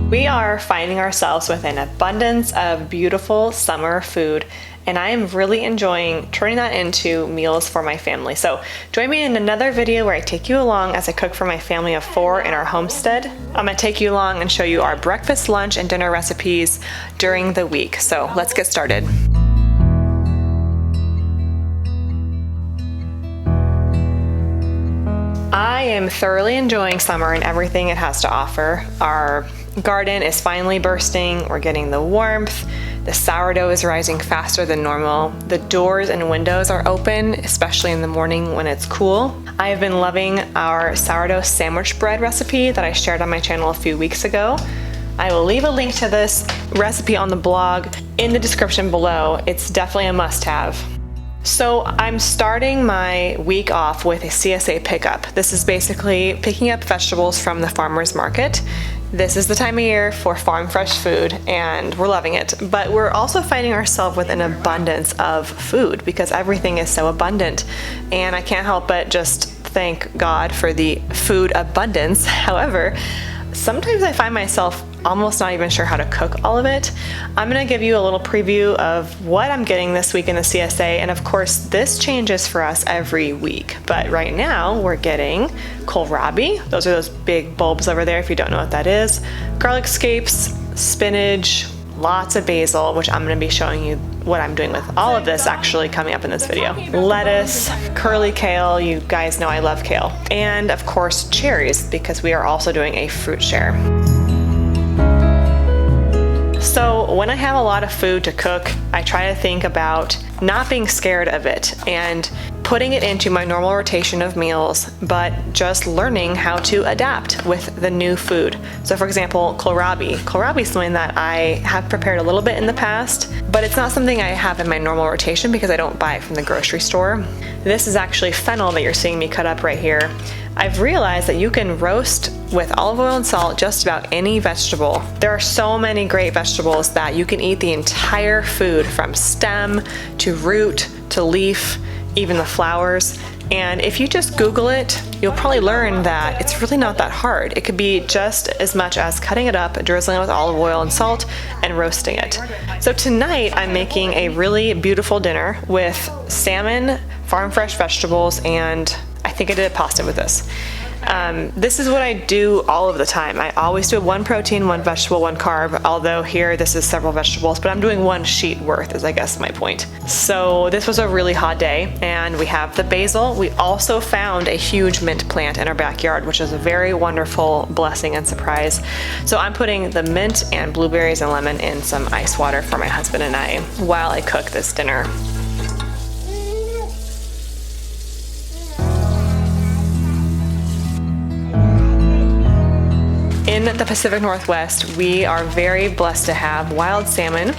We are finding ourselves with an abundance of beautiful summer food, and I am really enjoying turning that into meals for my family. So join me in another video where I take you along as I cook for my family of 4 in our homestead. I'm gonna take you along and show you our breakfast, lunch, and dinner recipes during the week. So let's get started. I am thoroughly enjoying summer and everything it has to offer. Our garden is finally bursting. We're getting the warmth. The sourdough is rising faster than normal. The doors and windows are open, especially in the morning when it's cool. I have been loving our sourdough sandwich bread recipe that I shared on my channel a few weeks ago. I will leave a link to this recipe on the blog in the description below. It's definitely a must-have. So I'm starting my week off with a CSA pickup. This is basically picking up vegetables from the farmer's market. This is the time of year for farm fresh food and we're loving it. But we're also finding ourselves with an abundance of food because everything is so abundant. And I can't help but just thank God for the food abundance. However, sometimes I find myself almost not even sure how to cook all of it. I'm gonna give you a little preview of what I'm getting this week in the CSA, and of course this changes for us every week. But right now we're getting kohlrabi. Those are those big bulbs over there if you don't know what that is. Garlic scapes, spinach, lots of basil, which I'm gonna be showing you what I'm doing with all of this actually coming up in this video. Lettuce, curly kale, you guys know I love kale. And of course cherries, because we are also doing a fruit share. So when I have a lot of food to cook, I try to think about not being scared of it and putting it into my normal rotation of meals, but just learning how to adapt with the new food. So for example, kohlrabi. Kohlrabi is something that I have prepared a little bit in the past, but it's not something I have in my normal rotation because I don't buy it from the grocery store. This is actually fennel that you're seeing me cut up right here. I've realized that you can roast with olive oil and salt just about any vegetable. There are so many great vegetables that you can eat the entire food from stem to root to leaf, even the flowers. And if you just Google it, you'll probably learn that it's really not that hard. It could be just as much as cutting it up, drizzling it with olive oil and salt, and roasting it. So tonight I'm making a really beautiful dinner with salmon, farm fresh vegetables, and I think I did pasta with this. This is what I do all of the time. I always do 1 protein, 1 vegetable, 1 carb, although here this is several vegetables, but I'm doing 1 sheet worth is I guess my point. So this was a really hot day and we have the basil. We also found a huge mint plant in our backyard, which is a very wonderful blessing and surprise. So I'm putting the mint and blueberries and lemon in some ice water for my husband and I while I cook this dinner. In the Pacific Northwest, we are very blessed to have wild salmon.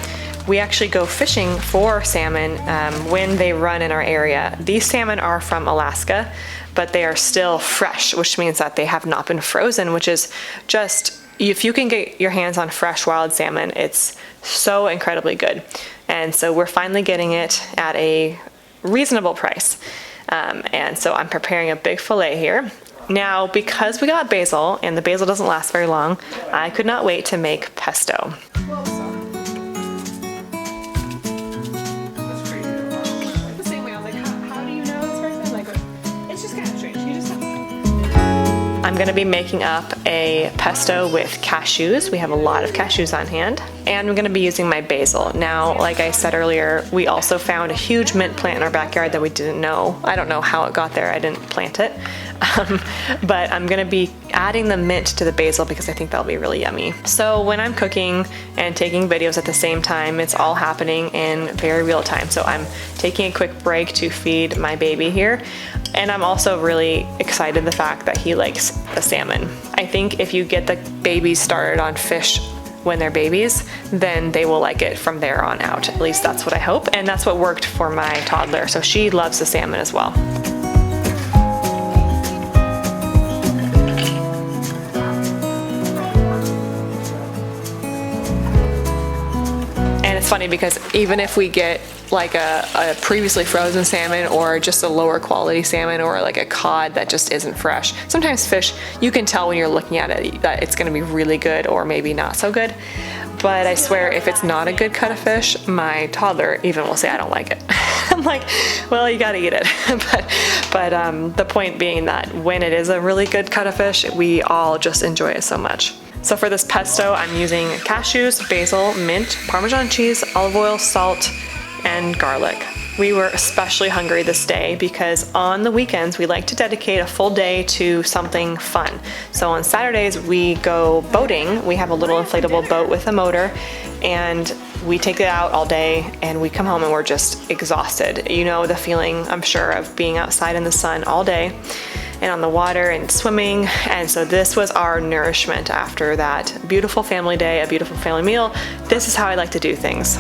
We actually go fishing for salmon when they run in our area. These salmon are from Alaska, but they are still fresh, which means that they have not been frozen, which is just, if you can get your hands on fresh wild salmon, it's so incredibly good. And so we're finally getting it at a reasonable price. And so I'm preparing a big fillet here. Now, because we got basil, and the basil doesn't last very long, I could not wait to make pesto. I'm gonna be making up a pesto with cashews. We have a lot of cashews on hand. And I'm gonna be using my basil. Now, like I said earlier, we also found a huge mint plant in our backyard that we didn't know. I don't know how it got there, I didn't plant it. But I'm gonna be adding the mint to the basil because I think that'll be really yummy. So when I'm cooking and taking videos at the same time, it's all happening in very real time. So I'm taking a quick break to feed my baby here. And I'm also really excited the fact that he likes the salmon. I think if you get the babies started on fish when they're babies, then they will like it from there on out. At least that's what I hope. And that's what worked for my toddler. So she loves the salmon as well. it's funny because even if we get like a previously frozen salmon or just a lower quality salmon or like a cod that just isn't fresh, sometimes fish, you can tell when you're looking at it that it's gonna be really good or maybe not so good. But I swear, if it's not a good cut of fish, my toddler even will say I don't like it. I'm like, well, you gotta eat it. but the point being that when it is a really good cut of fish, we all just enjoy it so much. So for this pesto, I'm using cashews, basil, mint, Parmesan cheese, olive oil, salt, and garlic. We were especially hungry this day because on the weekends we like to dedicate a full day to something fun. So on Saturdays we go boating. We have a little inflatable boat with a motor and we take it out all day and we come home and we're just exhausted. You know the feeling, I'm sure, of being outside in the sun all day and on the water and swimming. And so this was our nourishment after that beautiful family day, a beautiful family meal. This is how I like to do things.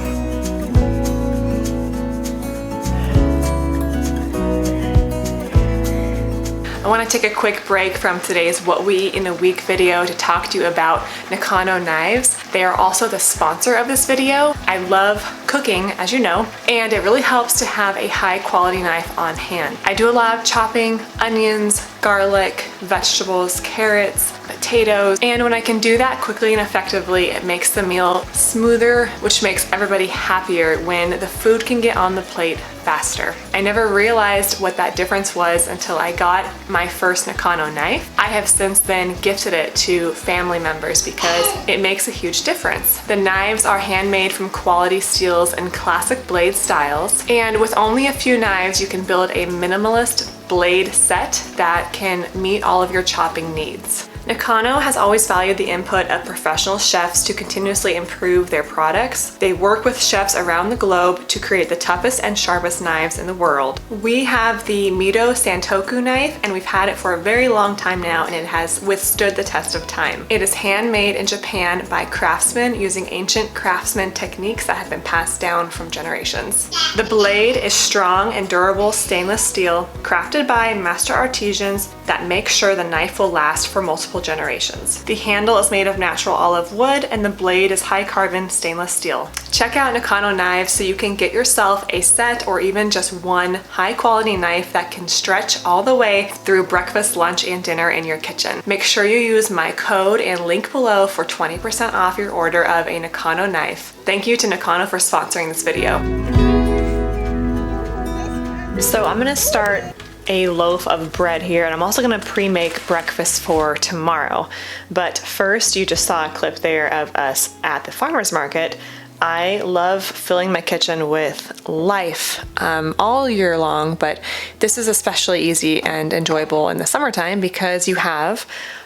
I want to take a quick break from today's What We Eat in a Week video to talk to you about Nakano knives. They are also the sponsor of this video. I love cooking, as you know, and it really helps to have a high quality knife on hand. I do a lot of chopping, onions, garlic, vegetables, carrots, potatoes, and when I can do that quickly and effectively, it makes the meal smoother, which makes everybody happier when the food can get on the plate faster. I never realized what that difference was until I got my first Nakano knife. I have since then gifted it to family members because it makes a huge difference. The knives are handmade from quality steels and classic blade styles, and with only a few knives you can build a minimalist blade set that can meet all of your chopping needs. Nakano has always valued the input of professional chefs to continuously improve their products. They work with chefs around the globe to create the toughest and sharpest knives in the world. We have the Mito Santoku knife and we've had it for a very long time now and it has withstood the test of time. It is handmade in Japan by craftsmen using ancient craftsman techniques that have been passed down from generations. The blade is strong and durable stainless steel crafted by master artisans that make sure the knife will last for multiple generations. The handle is made of natural olive wood and the blade is high carbon stainless steel. Check out Nakano knives so you can get yourself a set or even just one high quality knife that can stretch all the way through breakfast, lunch, and dinner in your kitchen. Make sure you use my code and link below for 20% off your order of a Nakano knife. Thank you to Nakano for sponsoring this video. So I'm gonna start a loaf of bread here, and I'm also gonna pre-make breakfast for tomorrow. But first, you just saw a clip there of us at the farmer's market. I love filling my kitchen with life all year long, but this is especially easy and enjoyable in the summertime because you have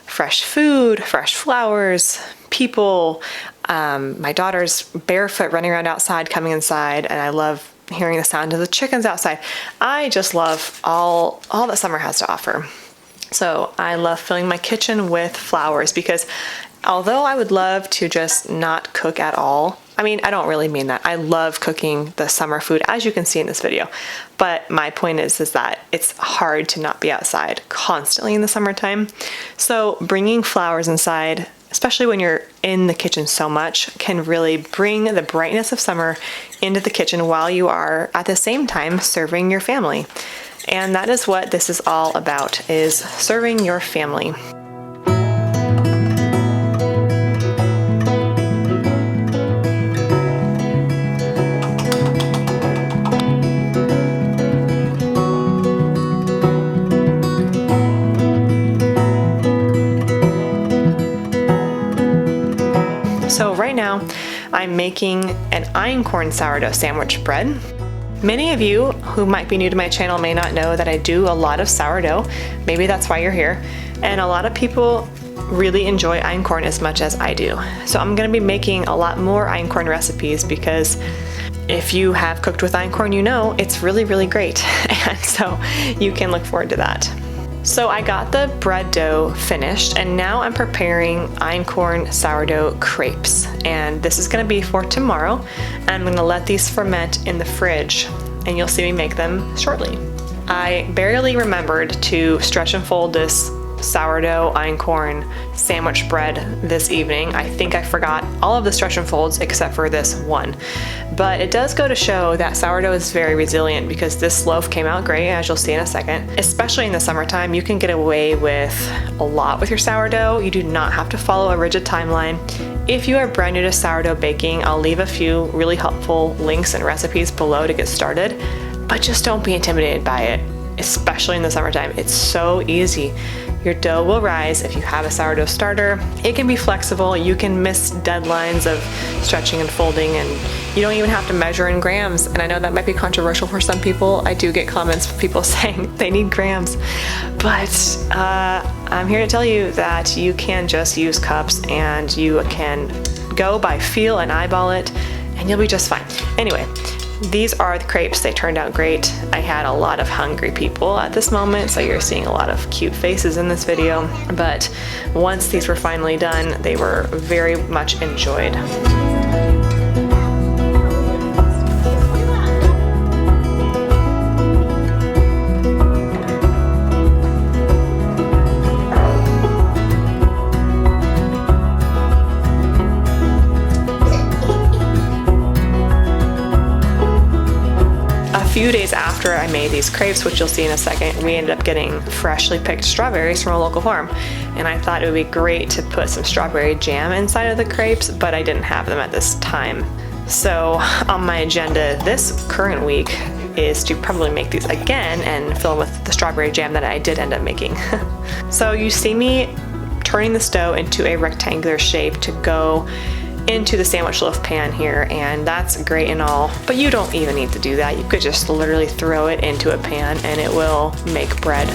fresh food, fresh flowers, people, my daughter's barefoot running around outside, coming inside, and I love hearing the sound of the chickens outside. I just love all that summer has to offer. So I love filling my kitchen with flowers because although I would love to just not cook at all, I mean, I don't really mean that. I love cooking the summer food, as you can see in this video. But my point is that it's hard to not be outside constantly in the summertime. So bringing flowers inside, especially when you're in the kitchen so much, can really bring the brightness of summer into the kitchen while you are at the same time serving your family. And that is what this is all about, is serving your family. So right now, I'm making an einkorn sourdough sandwich bread. Many of you who might be new to my channel may not know that I do a lot of sourdough. Maybe that's why you're here. And a lot of people really enjoy einkorn as much as I do. So I'm gonna be making a lot more einkorn recipes because if you have cooked with einkorn, you know it's really, really great. And so you can look forward to that. So I got the bread dough finished and now I'm preparing einkorn sourdough crepes. And this is gonna be for tomorrow. I'm gonna let these ferment in the fridge and you'll see me make them shortly. I barely remembered to stretch and fold this sourdough einkorn sandwich bread this evening. I think I forgot all of the stretch and folds except for this one. But it does go to show that sourdough is very resilient, because this loaf came out great, as you'll see in a second. Especially in the summertime, you can get away with a lot with your sourdough. You do not have to follow a rigid timeline. If you are brand new to sourdough baking, I'll leave a few really helpful links and recipes below to get started, but just don't be intimidated by it, especially in the summertime. It's so easy. Your dough will rise if you have a sourdough starter. It can be flexible. You can miss deadlines of stretching and folding, and you don't even have to measure in grams. And I know that might be controversial for some people. I do get comments from people saying they need grams, but I'm here to tell you that you can just use cups, and you can go by feel and eyeball it, and you'll be just fine. Anyway, these are the crepes. They turned out great. I had a lot of hungry people at this moment, so you're seeing a lot of cute faces in this video. But once these were finally done, they were very much enjoyed. A few days after I made these crepes, which you'll see in a second, we ended up getting freshly picked strawberries from a local farm. And I thought it would be great to put some strawberry jam inside of the crepes, but I didn't have them at this time. So on my agenda this current week is to probably make these again and fill them with the strawberry jam that I did end up making. So you see me turning this dough into a rectangular shape to go into the sandwich loaf pan here, and that's great and all, but you don't even need to do that. You could just literally throw it into a pan and it will make bread.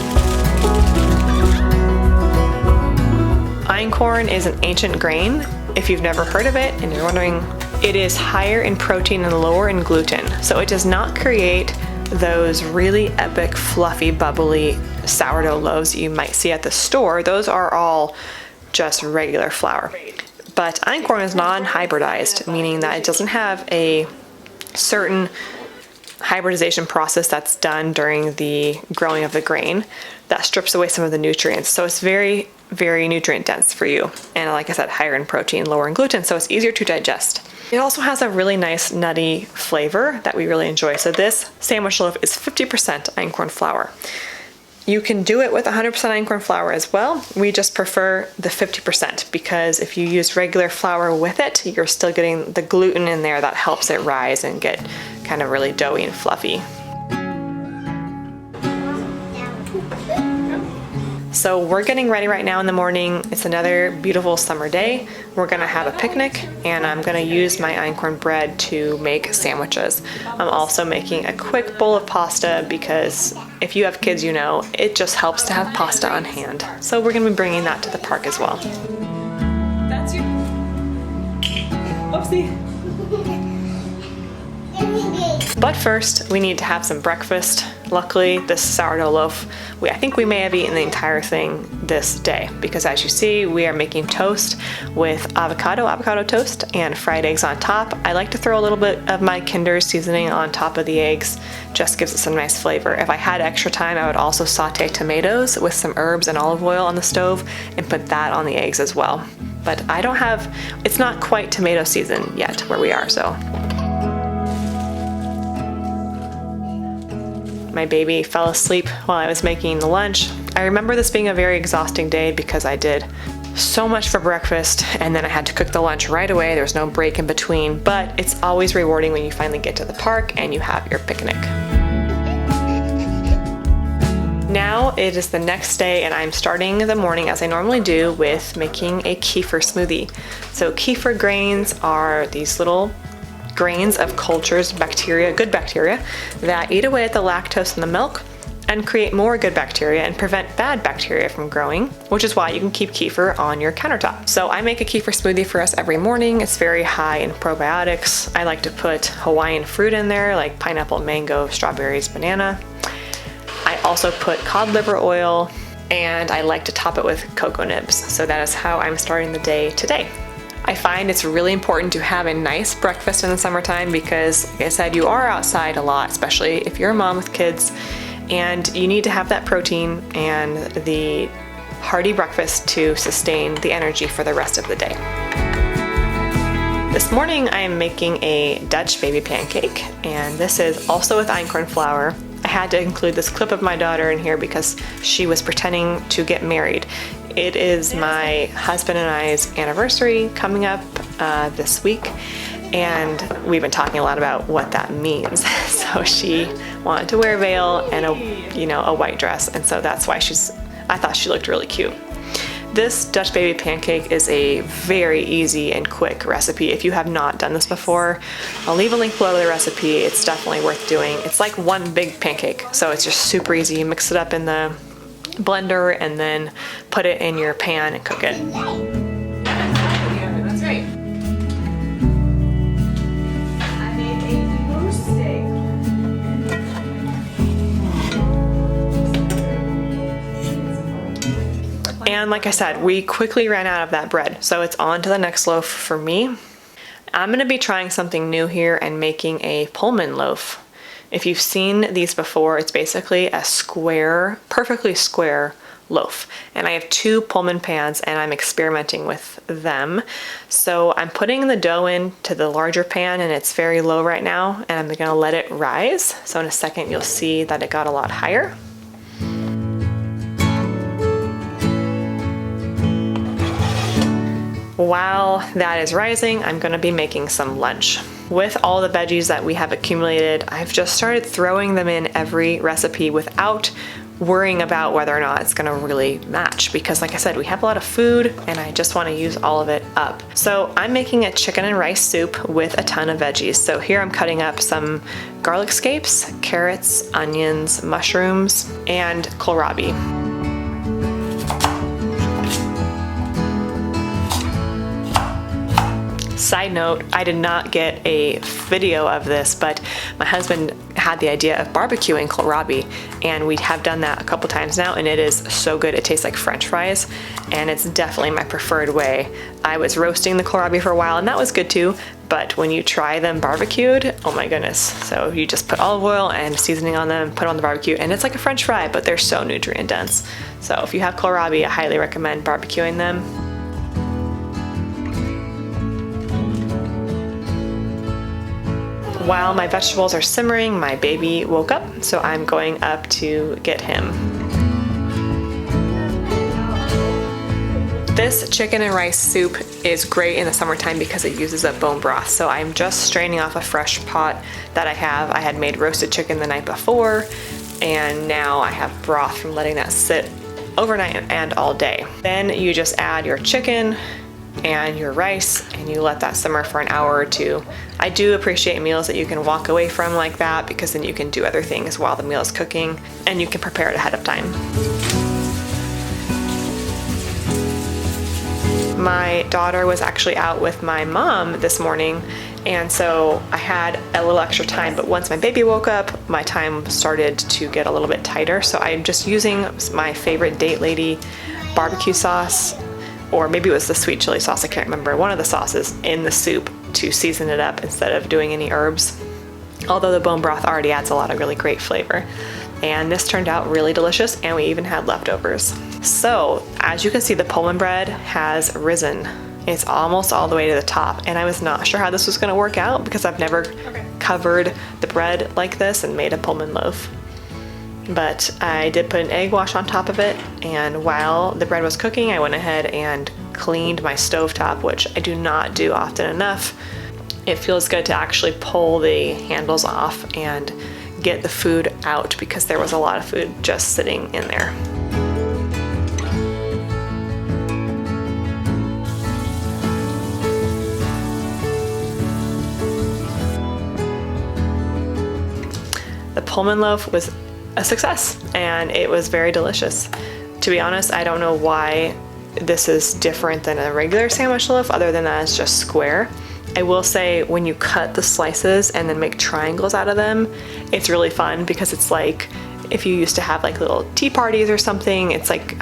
Einkorn is an ancient grain. If you've never heard of it and you're wondering, it is higher in protein and lower in gluten, so it does not create those really epic, fluffy, bubbly sourdough loaves you might see at the store. Those are all just regular flour. But einkorn is non-hybridized, meaning that it doesn't have a certain hybridization process that's done during the growing of the grain that strips away some of the nutrients. So it's very, very nutrient dense for you. And like I said, higher in protein, lower in gluten, so it's easier to digest. It also has a really nice nutty flavor that we really enjoy. So this sandwich loaf is 50% einkorn flour. You can do it with 100% einkorn flour as well. We just prefer the 50%, because if you use regular flour with it, you're still getting the gluten in there that helps it rise and get kind of really doughy and fluffy. So we're getting ready right now in the morning. It's another beautiful summer day. We're gonna have a picnic, and I'm gonna use my einkorn bread to make sandwiches. I'm also making a quick bowl of pasta, because if you have kids, you know, it just helps to have pasta on hand. So we're gonna be bringing that to the park as well. That's you. Oopsie. But first, we need to have some breakfast. Luckily, this sourdough loaf, I think we may have eaten the entire thing this day, because as you see, we are making toast with avocado toast, and fried eggs on top. I like to throw a little bit of my Kinder seasoning on top of the eggs. Just gives it some nice flavor. If I had extra time, I would also saute tomatoes with some herbs and olive oil on the stove and put that on the eggs as well. But it's not quite tomato season yet where we are, so. My baby fell asleep while I was making the lunch. I remember this being a very exhausting day because I did so much for breakfast, and then I had to cook the lunch right away. There was no break in between, but it's always rewarding when you finally get to the park and you have your picnic. Now it is the next day, and I'm starting the morning as I normally do with making a kefir smoothie. So kefir grains are these little grains of cultures, bacteria, good bacteria, that eat away at the lactose in the milk and create more good bacteria and prevent bad bacteria from growing, which is why you can keep kefir on your countertop. So I make a kefir smoothie for us every morning. It's very high in probiotics. I like to put Hawaiian fruit in there, like pineapple, mango, strawberries, banana. I also put cod liver oil, and I like to top it with cocoa nibs. So that is how I'm starting the day today. I find it's really important to have a nice breakfast in the summertime because, like I said, you are outside a lot, especially if you're a mom with kids, and you need to have that protein and the hearty breakfast to sustain the energy for the rest of the day. This morning I am making a Dutch baby pancake, and this is also with einkorn flour. I had to include this clip of my daughter in here because she was pretending to get married. It is my husband and I's anniversary coming up this week, and we've been talking a lot about what that means. So she wanted to wear a veil and a white dress, and so that's why I thought she looked really cute. This Dutch baby pancake is a very easy and quick recipe. If you have not done this before, I'll leave a link below to the recipe. It's definitely worth doing. It's like one big pancake, so it's just super easy. You mix it up in the blender and then put it in your pan and cook it. That's right. I made a roast steak. And like I said, we quickly ran out of that bread, so it's on to the next loaf for me. I'm gonna be trying something new here and making a Pullman loaf. If you've seen these before, it's basically a square, perfectly square loaf. And I have 2 Pullman pans and I'm experimenting with them. So I'm putting the dough into the larger pan, and it's very low right now, and I'm gonna let it rise. So in a second you'll see that it got a lot higher. While that is rising, I'm gonna be making some lunch. With all the veggies that we have accumulated, I've just started throwing them in every recipe without worrying about whether or not it's gonna really match, because like I said, we have a lot of food and I just wanna use all of it up. So I'm making a chicken and rice soup with a ton of veggies. So here I'm cutting up some garlic scapes, carrots, onions, mushrooms, and kohlrabi. Side note, I did not get a video of this, but my husband had the idea of barbecuing kohlrabi, and we have done that a couple times now, and it is so good. It tastes like French fries, and it's definitely my preferred way. I was roasting the kohlrabi for a while, and that was good too, but when you try them barbecued, oh my goodness. So you just put olive oil and seasoning on them, put on the barbecue, and it's like a French fry, but they're so nutrient dense. So if you have kohlrabi, I highly recommend barbecuing them. While my vegetables are simmering, my baby woke up, so I'm going up to get him. This chicken and rice soup is great in the summertime because it uses up bone broth. So I'm just straining off a fresh pot that I have. I had made roasted chicken the night before, and now I have broth from letting that sit overnight and all day. Then you just add your chicken and your rice, and you let that simmer for an hour or 2. I do appreciate meals that you can walk away from like that, because then you can do other things while the meal is cooking and you can prepare it ahead of time. My daughter was actually out with my mom this morning, and so I had a little extra time, but once my baby woke up, my time started to get a little bit tighter. So I'm just using my favorite Date Lady barbecue sauce, or maybe it was the sweet chili sauce, I can't remember, one of the sauces in the soup to season it up instead of doing any herbs. Although the bone broth already adds a lot of really great flavor. And this turned out really delicious, and we even had leftovers. So as you can see, the Pullman bread has risen. It's almost all the way to the top, and I was not sure how this was gonna work out because I've never covered the bread like this and made a Pullman loaf. But I did put an egg wash on top of it, and while the bread was cooking, I went ahead and cleaned my stovetop, which I do not do often enough. It feels good to actually pull the handles off and get the food out, because there was a lot of food just sitting in there. The Pullman loaf was a success, and it was very delicious. To be honest, I don't know why this is different than a regular sandwich loaf, other than that it's just square. I will say, when you cut the slices and then make triangles out of them, it's really fun, because it's like if you used to have like little tea parties or something. It's like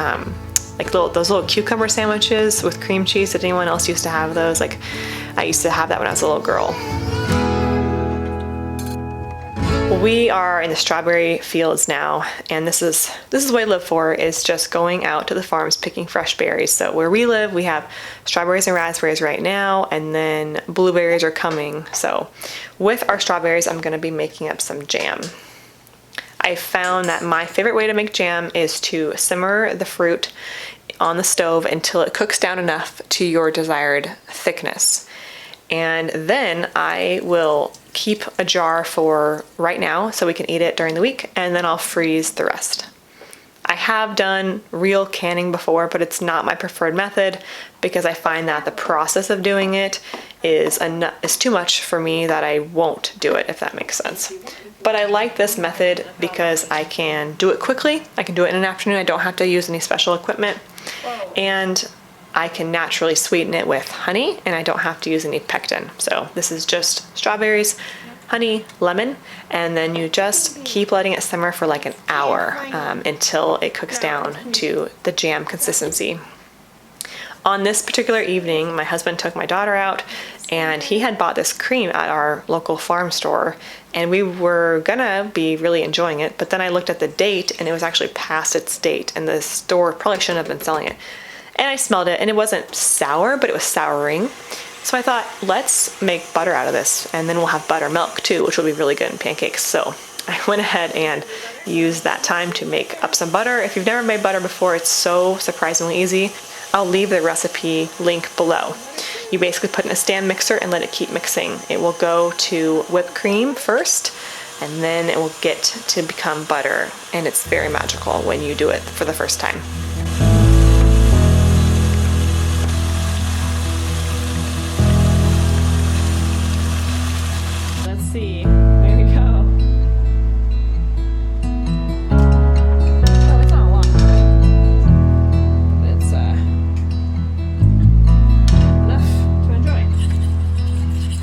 those little cucumber sandwiches with cream cheese. Did anyone else used to have those? Like, I used to have that when I was a little girl. We are in the strawberry fields now, and this is what I live for, is just going out to the farms picking fresh berries. So where we live, we have strawberries and raspberries right now, and then blueberries are coming. So with our strawberries, I'm gonna be making up some jam. I found that my favorite way to make jam is to simmer the fruit on the stove until it cooks down enough to your desired thickness. And then I will keep a jar for right now so we can eat it during the week, and then I'll freeze the rest. I have done real canning before, but it's not my preferred method because I find that the process of doing it is too much for me, that I won't do it, if that makes sense. But I like this method because I can do it quickly. I can do it in an afternoon. I don't have to use any special equipment. And I can naturally sweeten it with honey, and I don't have to use any pectin. So this is just strawberries, honey, lemon, and then you just keep letting it simmer for like an hour until it cooks down to the jam consistency. On this particular evening, my husband took my daughter out, and he had bought this cream at our local farm store, and we were gonna be really enjoying it, but then I looked at the date and it was actually past its date, and the store probably shouldn't have been selling it. And I smelled it, and it wasn't sour, but it was souring. So I thought, let's make butter out of this, and then we'll have buttermilk too, which will be really good in pancakes. So I went ahead and used that time to make up some butter. If you've never made butter before, it's so surprisingly easy. I'll leave the recipe link below. You basically put in a stand mixer and let it keep mixing. It will go to whipped cream first, and then it will get to become butter, and it's very magical when you do it for the first time. Let's see. There we go. Oh, it's not long, but it's enough to enjoy.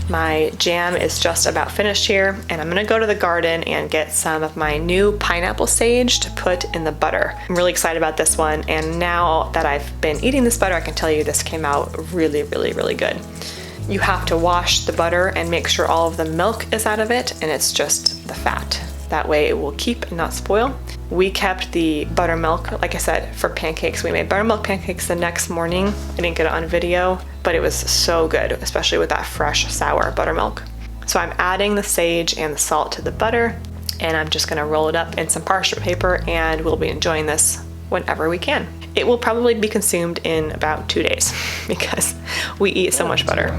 My jam is just about finished here, and I'm gonna go to the garden and get some of my new pineapple sage to put in the butter. I'm really excited about this one, and now that I've been eating this butter, I can tell you this came out really, really, really good. You have to wash the butter and make sure all of the milk is out of it, and it's just the fat. That way it will keep and not spoil. We kept the buttermilk, like I said, for pancakes. We made buttermilk pancakes the next morning. I didn't get it on video, but it was so good, especially with that fresh, sour buttermilk. So I'm adding the sage and the salt to the butter, and I'm just gonna roll it up in some parchment paper, and we'll be enjoying this whenever we can. It will probably be consumed in about 2 days because we eat so much butter.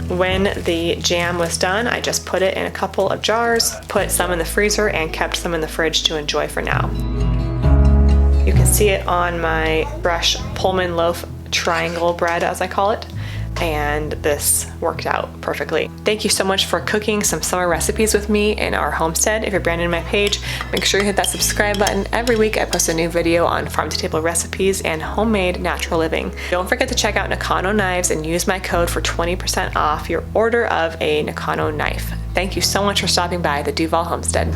When the jam was done, I just put it in a couple of jars, put some in the freezer, and kept some in the fridge to enjoy for now. You can see it on my fresh Pullman loaf triangle bread, as I call it, and this worked out perfectly. Thank you so much for cooking some summer recipes with me in our homestead. If you're brand new to my page, make sure you hit that subscribe button. Every week I post a new video on farm-to-table recipes and homemade natural living. Don't forget to check out Nakano Knives and use my code for 20% off your order of a Nakano knife. Thank you so much for stopping by the Duvall Homestead.